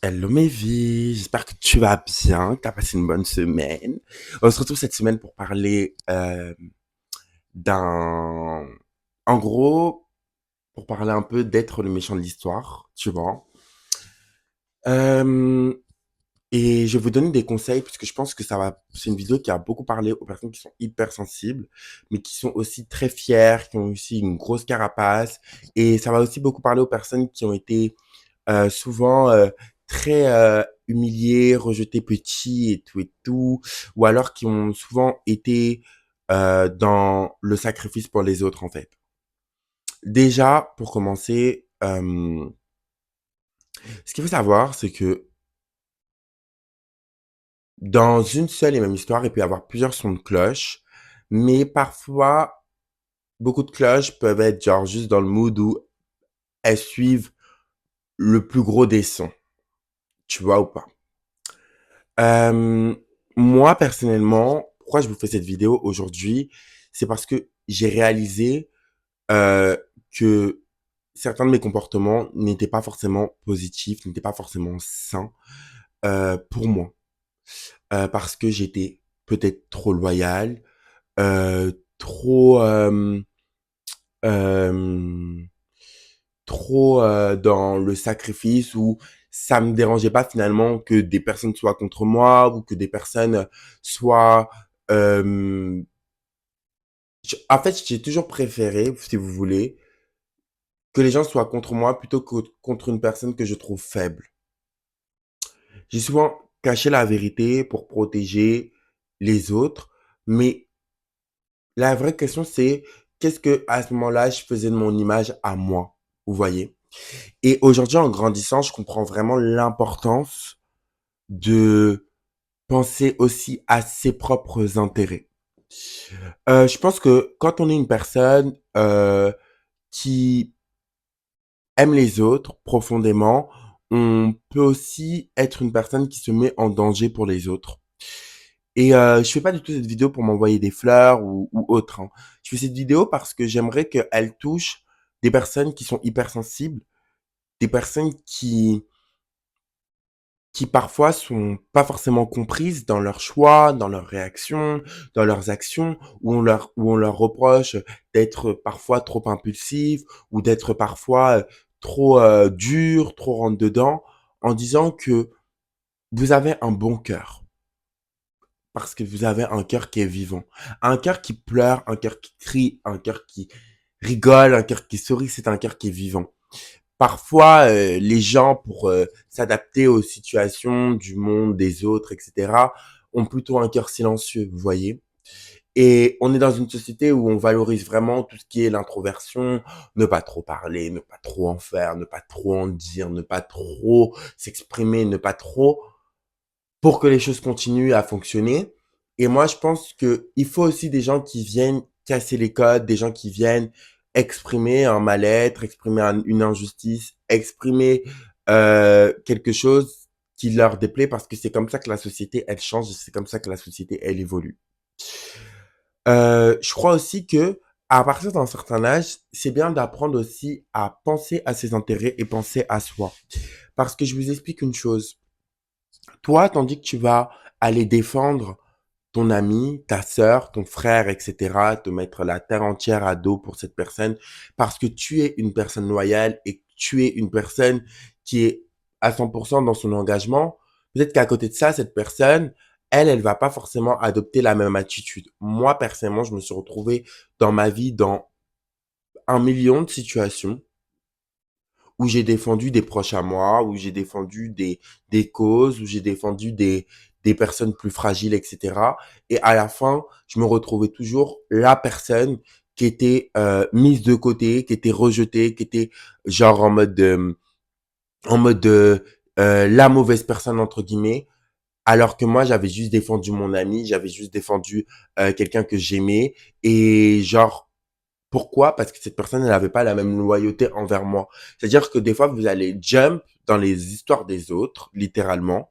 Hello Mévi, j'espère que tu vas bien, que tu as passé une bonne semaine. On se retrouve cette semaine pour parler d'un... En gros, pour parler un peu d'être le méchant de l'histoire, tu vois. Euh, et je vais vous donner des conseils parce que je pense que ça va... C'est une vidéo qui a beaucoup parlé aux personnes qui sont hyper sensibles, mais qui sont aussi très fières, qui ont aussi une grosse carapace. Et ça va aussi beaucoup parler aux personnes qui ont été souvent très humiliés, rejetés petits et tout, ou alors qui ont souvent été dans le sacrifice pour les autres en fait. Déjà, pour commencer, ce qu'il faut savoir, c'est que dans une seule et même histoire, il peut y avoir plusieurs sons de cloche, mais parfois, beaucoup de cloches peuvent être genre juste dans le mood où elles suivent le plus gros des sons, tu vois ou pas. Euh, Moi, personnellement, pourquoi je vous fais cette vidéo aujourd'hui, c'est parce que j'ai réalisé que certains de mes comportements n'étaient pas forcément positifs, n'étaient pas forcément sains pour moi. Parce que j'étais peut-être trop loyal, trop... euh, trop dans le sacrifice où ça me dérangeait pas finalement que des personnes soient contre moi ou que des personnes soient en fait j'ai toujours préféré si vous voulez que les gens soient contre moi plutôt que contre une personne que je trouve faible. J'ai souvent caché la vérité pour protéger les autres, mais la vraie question c'est qu'est-ce que à ce moment-là je faisais de mon image à moi, vous voyez? Et aujourd'hui, en grandissant, je comprends vraiment l'importance de penser aussi à ses propres intérêts. Je pense que quand on est une personne qui aime les autres profondément, on peut aussi être une personne qui se met en danger pour les autres. Et je fais pas du tout cette vidéo pour m'envoyer des fleurs ou autre, hein. Je fais cette vidéo parce que j'aimerais qu'elle touche des personnes qui sont hypersensibles, des personnes qui parfois sont pas forcément comprises dans leurs choix, dans leurs réactions, dans leurs actions, où on leur reproche d'être parfois trop impulsif ou d'être parfois trop dur, trop rentre dedans, en disant que vous avez un bon cœur parce que vous avez un cœur qui est vivant, un cœur qui pleure, un cœur qui crie, un cœur qui rigole, un cœur qui sourit, c'est un cœur qui est vivant. Parfois, les gens, pour s'adapter aux situations du monde, des autres, etc., ont plutôt un cœur silencieux, vous voyez. Et on est dans une société où on valorise vraiment tout ce qui est l'introversion, ne pas trop parler, ne pas trop en faire, ne pas trop en dire, ne pas trop s'exprimer, ne pas trop, pour que les choses continuent à fonctionner. Et moi, je pense que il faut aussi des gens qui viennent casser les codes, des gens qui viennent exprimer un mal-être, exprimer une injustice, exprimer quelque chose qui leur déplaît parce que c'est comme ça que la société, elle change, et c'est comme ça que la société, elle évolue. Je crois aussi que à partir d'un certain âge, c'est bien d'apprendre aussi à penser à ses intérêts et penser à soi. Parce que je vous explique une chose. Toi, tandis que tu vas aller défendre ton ami, ta sœur, ton frère, etc., te mettre la terre entière à dos pour cette personne, parce que tu es une personne loyale et que tu es une personne qui est à 100% dans son engagement, peut-être qu'à côté de ça, cette personne, elle va pas forcément adopter la même attitude. Moi, personnellement, je me suis retrouvé dans ma vie dans un million de situations où j'ai défendu des proches à moi, où j'ai défendu des causes, où j'ai défendu des personnes plus fragiles, etc. Et à la fin, je me retrouvais toujours la personne qui était mise de côté, qui était rejetée, qui était genre en mode la mauvaise personne entre guillemets, alors que moi j'avais juste défendu mon ami, j'avais juste défendu quelqu'un que j'aimais et genre pourquoi? Parce que cette personne, elle n'avait pas la même loyauté envers moi. C'est-à-dire que des fois, vous allez jump dans les histoires des autres, littéralement,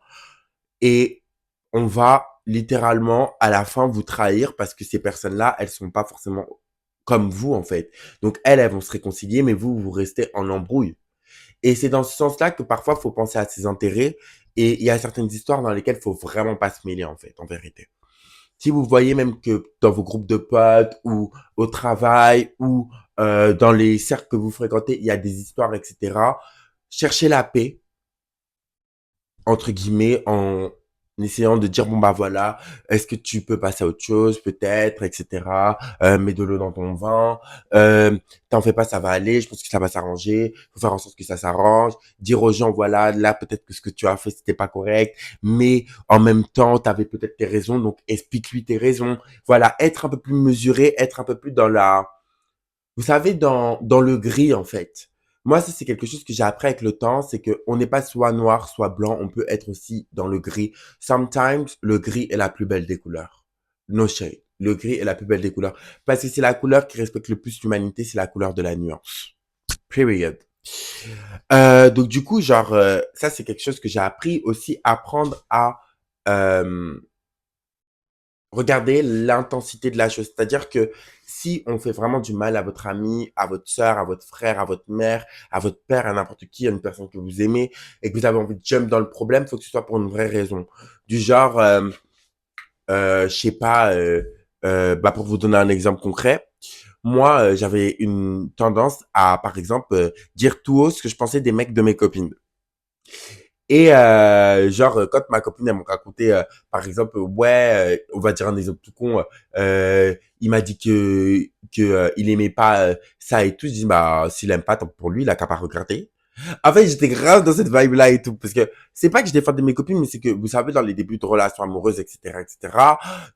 et on va littéralement à la fin vous trahir parce que ces personnes-là, elles sont pas forcément comme vous en fait. Donc elles vont se réconcilier, mais vous restez en embrouille. Et c'est dans ce sens-là que parfois, il faut penser à ses intérêts. Et il y a certaines histoires dans lesquelles il faut vraiment pas se mêler, en fait, en vérité. Si vous voyez même que dans vos groupes de potes ou au travail ou dans les cercles que vous fréquentez, il y a des histoires, etc., cherchez la paix, entre guillemets, en essayant de dire, bon, bah voilà, est-ce que tu peux passer à autre chose, peut-être, etc. Mets de l'eau dans ton vin, t'en fais pas, ça va aller, je pense que ça va s'arranger, faut faire en sorte que ça s'arrange, dire aux gens, voilà, là, peut-être que ce que tu as fait, c'était pas correct, mais en même temps, t'avais peut-être tes raisons, donc explique-lui tes raisons. Voilà, être un peu plus mesuré, être un peu plus dans la vous savez, dans le gris, en fait. Moi, ça, c'est quelque chose que j'ai appris avec le temps, c'est que on n'est pas soit noir, soit blanc, on peut être aussi dans le gris. Sometimes, le gris est la plus belle des couleurs. No shade. Le gris est la plus belle des couleurs. Parce que c'est la couleur qui respecte le plus l'humanité, c'est la couleur de la nuance. Period. Donc, du coup, genre, ça, c'est quelque chose que j'ai appris aussi, apprendre à euh, regardez l'intensité de la chose. C'est-à-dire que si on fait vraiment du mal à votre ami, à votre soeur, à votre frère, à votre mère, à votre père, à n'importe qui, à une personne que vous aimez, et que vous avez envie de jump dans le problème, il faut que ce soit pour une vraie raison. Du genre, je sais pas, bah pour vous donner un exemple concret, moi, j'avais une tendance à, par exemple, dire tout haut ce que je pensais des mecs de mes copines. Et genre, quand ma copine, elle m'a raconté, par exemple, ouais, on va dire un exemple tout con, il m'a dit que il aimait pas ça et tout. Je dis, bah, s'il aime pas, tant pis pour lui, il a qu'à pas regarder. En fait, j'étais grave dans cette vibe-là et tout, parce que c'est pas que je défendais mes copines, mais c'est que, vous savez, dans les débuts de relations amoureuses, etc.,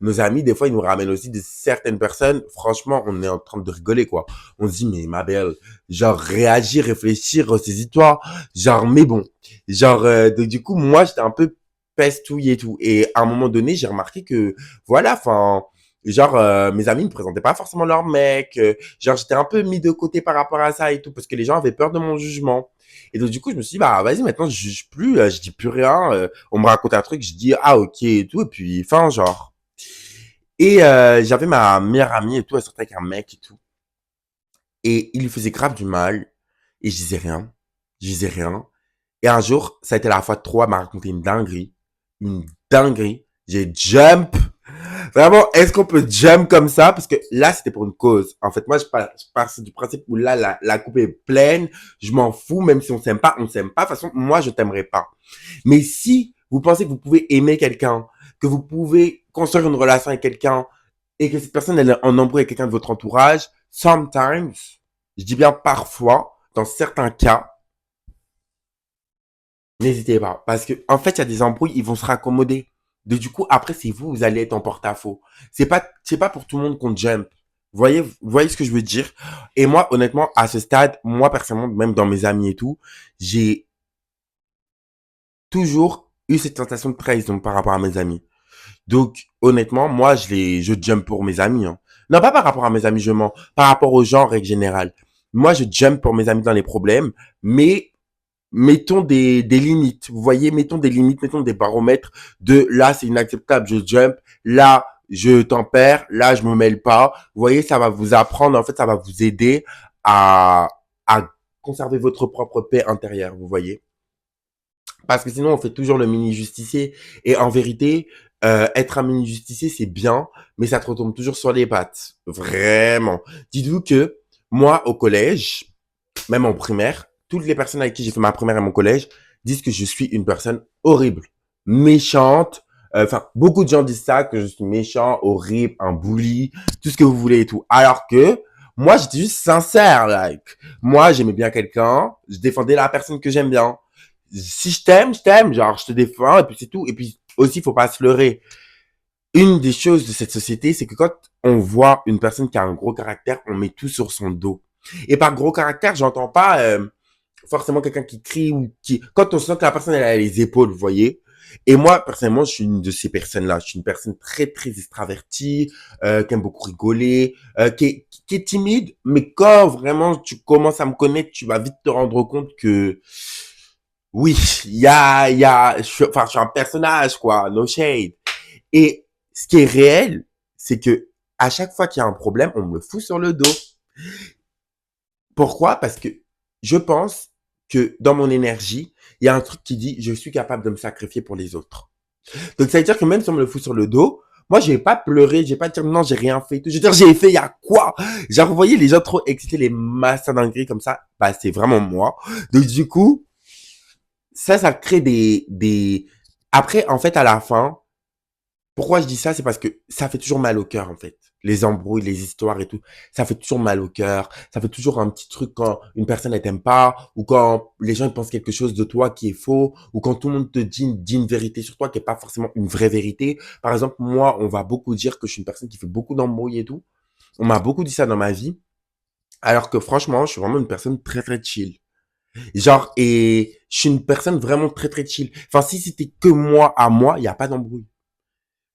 nos amis, des fois, ils nous ramènent aussi de certaines personnes. Franchement, on est en train de rigoler, quoi. On se dit, mais ma belle, genre, réagir, réfléchir, ressaisis-toi. Genre, mais bon. Genre, donc, du coup, moi, j'étais un peu pestouille et tout. Et à un moment donné, j'ai remarqué que, voilà, enfin, genre, mes amis me présentaient pas forcément leur mec. Genre, j'étais un peu mis de côté par rapport à ça et tout, parce que les gens avaient peur de mon jugement. Et donc, du coup, je me suis dit, bah, vas-y, maintenant, je juge plus, je dis plus rien. On me raconte un truc, je dis, ah, ok, et tout. Et puis, fin, genre. Et j'avais ma meilleure amie et tout, elle sortait avec un mec et tout. Et il lui faisait grave du mal. Et je disais rien. Je disais rien. Et un jour, ça a été la fois de trop, elle m'a raconté une dinguerie. Une dinguerie. J'ai jump. Vraiment, est-ce qu'on peut jump comme ça? Parce que là, c'était pour une cause. En fait, moi, je pars du principe où là, la coupe est pleine. Je m'en fous, même si on s'aime pas, on s'aime pas. De toute façon, moi, je t'aimerais pas. Mais si vous pensez que vous pouvez aimer quelqu'un, que vous pouvez construire une relation avec quelqu'un, et que cette personne, elle est en embrouille avec quelqu'un de votre entourage, sometimes, je dis bien parfois, dans certains cas, n'hésitez pas. Parce que, en fait, il y a des embrouilles, ils vont se raccommoder. Du coup, après, c'est vous, vous allez être en porte-à-faux. C'est pas pour tout le monde qu'on jump. Vous voyez ce que je veux dire? Et moi, honnêtement, à ce stade, moi, personnellement, même dans mes amis et tout, j'ai toujours eu cette sensation de trahison par rapport à mes amis. Donc, honnêtement, moi, je jump pour mes amis, hein. Non, pas par rapport à mes amis, je mens. Par rapport aux gens, en règle générale. Moi, je jump pour mes amis dans les problèmes, mais mettons des limites. Vous voyez, mettons des limites, mettons des baromètres de là, c'est inacceptable, je jump. Là, je tempère. Là, je me mêle pas. Vous voyez, ça va vous apprendre, en fait, ça va vous aider à conserver votre propre paix intérieure, vous voyez. Parce que sinon, on fait toujours le mini-justicier. Et en vérité, être un mini-justicier, c'est bien, mais ça te retombe toujours sur les pattes. Vraiment. Dites-vous que moi, au collège, même en primaire, toutes les personnes avec qui j'ai fait ma primaire et mon collège disent que je suis une personne horrible, méchante. Enfin, beaucoup de gens disent ça, que je suis méchant, horrible, un bully, tout ce que vous voulez et tout. Alors que moi, j'étais juste sincère, like. Moi, j'aimais bien quelqu'un, je défendais la personne que j'aime bien. Si je t'aime, genre, je te défends, et puis c'est tout. Et puis aussi, faut pas se leurrer. Une des choses de cette société, c'est que quand on voit une personne qui a un gros caractère, on met tout sur son dos. Et par gros caractère, j'entends pas forcément quelqu'un qui crie ou qui... Quand on sent que la personne, elle a les épaules, vous voyez. Et moi, personnellement, je suis une de ces personnes-là. Je suis une personne très, très extravertie, qui aime beaucoup rigoler, qui est timide, mais quand vraiment tu commences à me connaître, tu vas vite te rendre compte que oui, je suis un personnage, quoi, no shade. Et ce qui est réel, c'est que à chaque fois qu'il y a un problème, on me le fout sur le dos. Pourquoi? Parce que je pense que dans mon énergie, il y a un truc qui dit je suis capable de me sacrifier pour les autres. Donc ça veut dire que même si on me le fout sur le dos, moi je vais pas pleurer, je vais pas dire non, j'ai rien fait. Je vais dire j'ai fait, il y a quoi? Genre vous voyez les gens trop excités, les massas dingueries comme ça, bah c'est vraiment moi. Donc du coup, ça crée des... Après, en fait, à la fin, pourquoi je dis ça? C'est parce que ça fait toujours mal au cœur, en fait. Les embrouilles, les histoires et tout. Ça fait toujours mal au cœur. Ça fait toujours un petit truc quand une personne ne t'aime pas, ou quand les gens ils pensent quelque chose de toi qui est faux, ou quand tout le monde te dit une vérité sur toi qui est pas forcément une vraie vérité. Par exemple, moi, on va beaucoup dire que je suis une personne qui fait beaucoup d'embrouilles et tout. On m'a beaucoup dit ça dans ma vie. Alors que franchement, je suis vraiment une personne très très chill. Genre, et je suis une personne vraiment très très chill. Enfin, si c'était que moi à moi, il n'y a pas d'embrouille.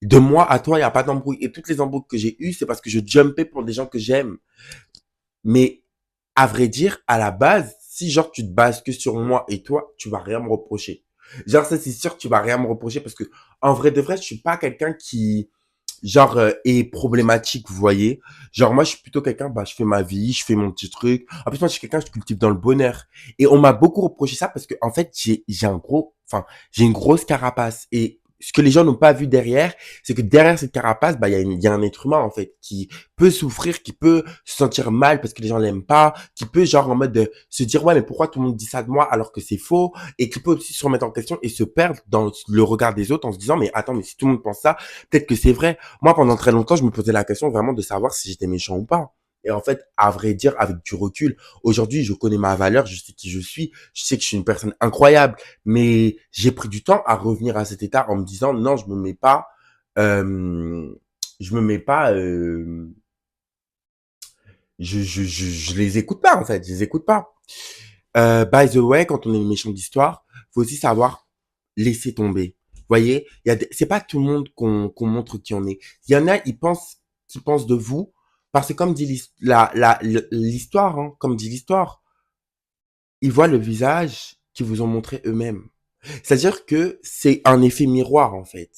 De moi à toi, il n'y a pas d'embrouille. Et toutes les embrouilles que j'ai eues, c'est parce que je jumpais pour des gens que j'aime. Mais à vrai dire, à la base, si genre tu te bases que sur moi et toi, tu vas rien me reprocher. Genre ça, c'est sûr que tu vas rien me reprocher parce que en vrai de vrai, je suis pas quelqu'un qui genre est problématique, vous voyez. Genre moi, je suis plutôt quelqu'un, bah je fais ma vie, je fais mon petit truc. En plus, moi, je suis quelqu'un, je cultive dans le bonheur. Et on m'a beaucoup reproché ça parce que en fait, j'ai un gros, enfin, j'ai une grosse carapace et ce que les gens n'ont pas vu derrière, c'est que derrière cette carapace, bah, il y a un être humain, en fait, qui peut souffrir, qui peut se sentir mal parce que les gens l'aiment pas, qui peut, genre, en mode de se dire, ouais, mais pourquoi tout le monde dit ça de moi alors que c'est faux, et qui peut aussi se remettre en question et se perdre dans le regard des autres en se disant, mais attends, mais si tout le monde pense ça, peut-être que c'est vrai. Moi, pendant très longtemps, je me posais la question vraiment de savoir si j'étais méchant ou pas. Et en fait, à vrai dire, avec du recul, aujourd'hui, je connais ma valeur, je sais qui je sais que je suis une personne incroyable, mais j'ai pris du temps à revenir à cet état en me disant non, euh, je me mets pas, je les écoute pas en fait, je les écoute pas. By the way, quand on est méchant d'histoire, faut aussi savoir laisser tomber. Vous voyez, c'est pas tout le monde qu'on montre qui on est. Il y en a, qui pensent de vous, parce que comme dit l'histoire, hein, comme dit l'histoire, ils voient le visage qu'ils vous ont montré eux-mêmes. C'est-à-dire que c'est un effet miroir, en fait.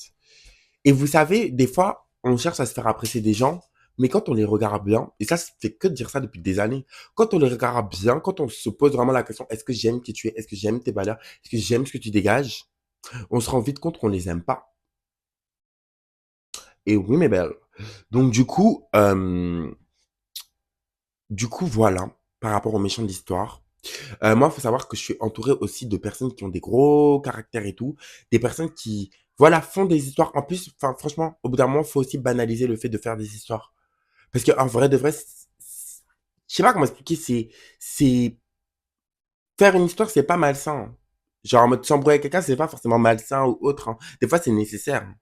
Et vous savez, des fois, on cherche à se faire apprécier des gens, mais quand on les regarde bien, et ça, ça fait que de dire ça depuis des années, quand on les regarde bien, quand on se pose vraiment la question, est-ce que j'aime qui tu es, est-ce que j'aime tes valeurs, est-ce que j'aime ce que tu dégages, on se rend vite compte qu'on les aime pas. Et oui, mes belles. Donc, du coup, voilà, par rapport aux méchants de l'histoire. Moi, il faut savoir que je suis entouré aussi de personnes qui ont des gros caractères et tout, des personnes qui, voilà, font des histoires. En plus, enfin, franchement, au bout d'un moment, il faut aussi banaliser le fait de faire des histoires. Parce qu'en vrai de vrai, je sais pas comment expliquer, faire une histoire, c'est pas malsain, hein. Genre en mode s'embrouiller avec quelqu'un, c'est pas forcément malsain ou autre, hein. Des fois, c'est nécessaire, hein.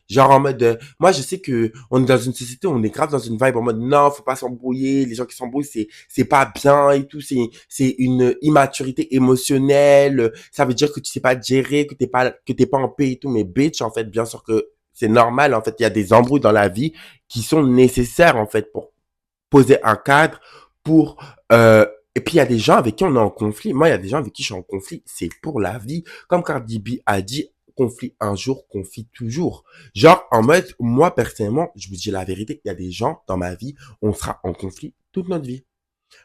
Genre en mode, moi je sais que on est dans une société, on est grave dans une vibe en mode non, faut pas s'embrouiller, les gens qui s'embrouillent, c'est pas bien et tout, c'est une immaturité émotionnelle, ça veut dire que tu sais pas gérer, que t'es pas en paix et tout, mais bitch, en fait, bien sûr que c'est normal, en fait, il y a des embrouilles dans la vie qui sont nécessaires, en fait, pour poser un cadre pour et puis il y a des gens avec qui on est en conflit. Moi, il y a des gens avec qui je suis en conflit, c'est pour la vie. Comme Cardi B a dit, conflit un jour, conflit toujours. Genre en mode moi personnellement, je vous dis la vérité, il y a des gens dans ma vie, on sera en conflit toute notre vie.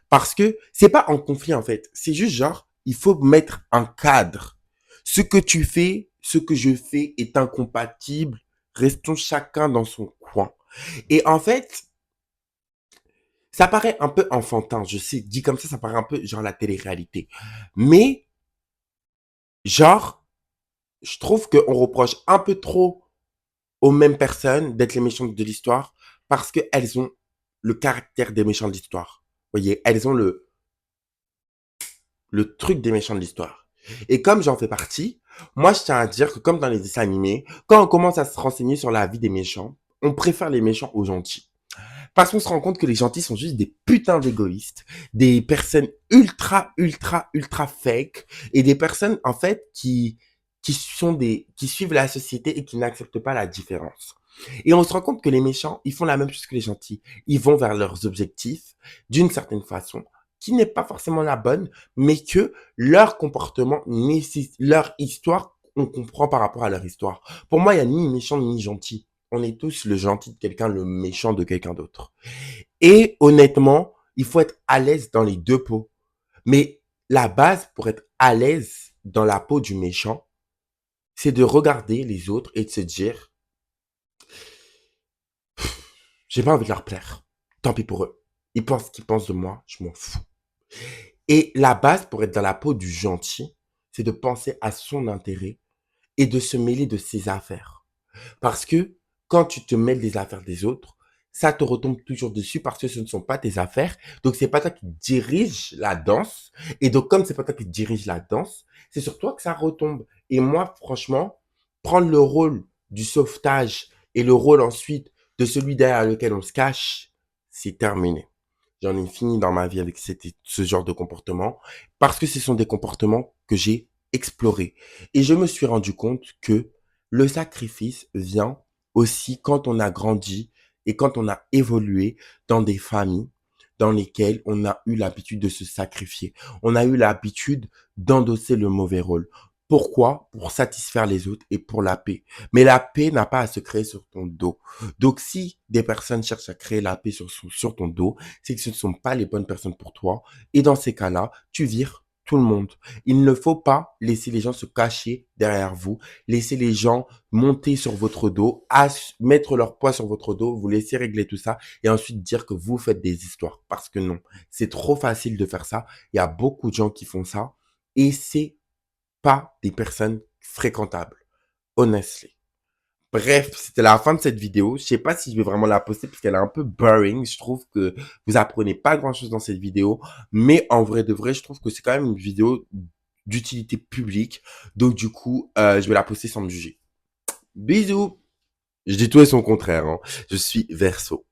Parce que c'est pas en conflit en fait, c'est juste genre il faut mettre un cadre. Ce que tu fais, ce que je fais est incompatible. Restons chacun dans son coin. Et en fait, ça paraît un peu enfantin, je sais, dit comme ça paraît un peu genre la télé-réalité. Mais, genre, je trouve qu'on reproche un peu trop aux mêmes personnes d'être les méchants de l'histoire parce qu'elles ont le caractère des méchants de l'histoire. Vous voyez, elles ont le truc des méchants de l'histoire. Et comme j'en fais partie, moi je tiens à dire que comme dans les dessins animés, quand on commence à se renseigner sur la vie des méchants, on préfère les méchants aux gentils. Parce qu'on se rend compte que les gentils sont juste des putains d'égoïstes, des personnes ultra, ultra, ultra fake, et des personnes, en fait, qui suivent la société et qui n'acceptent pas la différence. Et on se rend compte que les méchants, ils font la même chose que les gentils. Ils vont vers leurs objectifs d'une certaine façon, qui n'est pas forcément la bonne, mais que leur comportement nécessite, leur histoire, on comprend par rapport à leur histoire. Pour moi, il n'y a ni méchant ni gentil. On est tous le gentil de quelqu'un, le méchant de quelqu'un d'autre. Et honnêtement, il faut être à l'aise dans les deux pots. Mais La base pour être à l'aise dans la peau du méchant, c'est de regarder les autres et de se dire, j'ai pas envie de leur plaire. Tant pis pour eux. Ils pensent ce qu'ils pensent de moi, je m'en fous. Et la base pour être dans la peau du gentil, c'est de penser à son intérêt et de se mêler de ses affaires. Parce que quand tu te mêles des affaires des autres, ça te retombe toujours dessus parce que ce ne sont pas tes affaires. Donc, c'est pas toi qui dirige la danse. Et donc, comme c'est pas toi qui dirige la danse, c'est sur toi que ça retombe. Et moi, franchement, prendre le rôle du sauvetage et le rôle ensuite de celui derrière lequel on se cache, c'est terminé. J'en ai fini dans ma vie avec ce genre de comportement parce que ce sont des comportements que j'ai explorés. Et je me suis rendu compte que le sacrifice vient aussi quand on a grandi et quand on a évolué dans des familles dans lesquelles on a eu l'habitude de se sacrifier. On a eu l'habitude d'endosser le mauvais rôle. Pourquoi? Pour satisfaire les autres et pour la paix. Mais la paix n'a pas à se créer sur ton dos. Donc, si des personnes cherchent à créer la paix sur ton dos, c'est que ce ne sont pas les bonnes personnes pour toi. Et dans ces cas-là, tu vires tout le monde. Il ne faut pas laisser les gens se cacher derrière vous, laisser les gens monter sur votre dos, mettre leur poids sur votre dos, vous laisser régler tout ça et ensuite dire que vous faites des histoires. Parce que non, c'est trop facile de faire ça. Il y a beaucoup de gens qui font ça et c'est pas des personnes fréquentables. Honestly. Bref, c'était la fin de cette vidéo. Je sais pas si je vais vraiment la poster parce qu'elle est un peu boring. Je trouve que vous apprenez pas grand chose dans cette vidéo. Mais en vrai de vrai, je trouve que c'est quand même une vidéo d'utilité publique. Donc du coup, je vais la poster sans me juger. Bisous. Je dis tout et son contraire, hein. Je suis Verseau.